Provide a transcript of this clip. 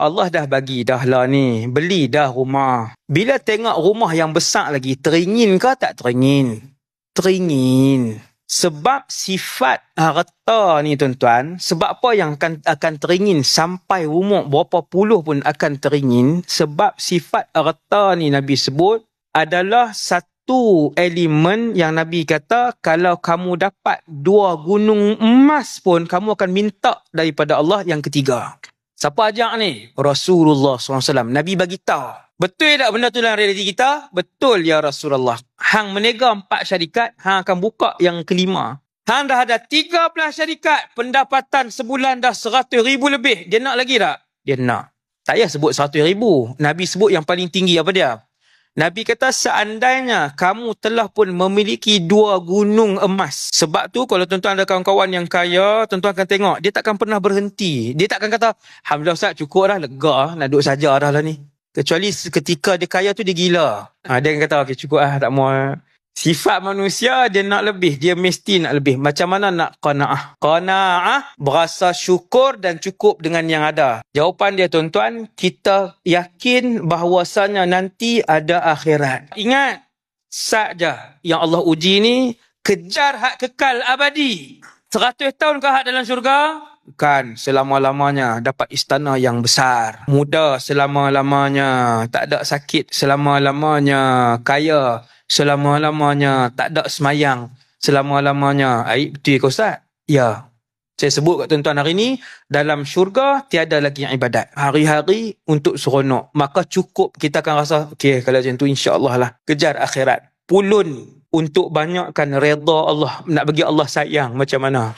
Allah dah bagi dah lah ni, beli dah rumah. Bila tengok rumah yang besar lagi, teringin ke tak teringin? Teringin. Sebab sifat harta ni tuan-tuan, sebab apa yang akan teringin sampai umur berapa puluh pun akan teringin, sebab sifat harta ni Nabi sebut adalah satu elemen yang Nabi kata kalau kamu dapat 2 gunung emas pun kamu akan minta daripada Allah yang ketiga. Siapa ajak ni? Rasulullah SAW. Nabi bagi tahu. Betul tak benda tu dalam realiti kita? Betul ya Rasulullah. Hang menega 4 syarikat, hang akan buka yang kelima. Hang dah ada 13 syarikat, pendapatan sebulan dah 100,000 lebih. Dia nak lagi tak? Dia nak. Tak payah sebut 100,000. Nabi sebut yang paling tinggi apa dia? Nabi kata seandainya kamu telah pun memiliki 2 gunung emas. Sebab tu kalau tuan-tuan ada kawan-kawan yang kaya, tuan-tuan akan tengok, dia takkan pernah berhenti. Dia takkan kata, Alhamdulillah Ustaz cukup dah, lega nak duduk saja dah lah ni. Kecuali ketika dia kaya tu dia gila. Dia akan kata, okey cukup lah, tak mau. Sifat manusia dia nak lebih, dia mesti nak lebih. Macam mana nak qanaah? Qanaah berasa syukur dan cukup dengan yang ada. Jawapan dia tuan-tuan, kita yakin bahawasanya nanti ada akhirat. Ingat saja yang Allah uji ni, kejar hak kekal abadi. 100 tahun ke hak dalam syurga? Bukan selama-lamanya. Dapat istana yang besar. Muda selama-lamanya. Tak ada sakit selama-lamanya. Kaya selama-lamanya. Tak ada semayang selama-lamanya. Betul ke Ustaz? Ya. Saya sebut kat tuan-tuan hari ni, dalam syurga tiada lagi ibadat. Hari-hari untuk seronok. Maka cukup kita akan rasa, okey kalau macam tu insya-Allah lah. Kejar akhirat. Pulun untuk banyakkan redha Allah. Nak bagi Allah sayang macam mana?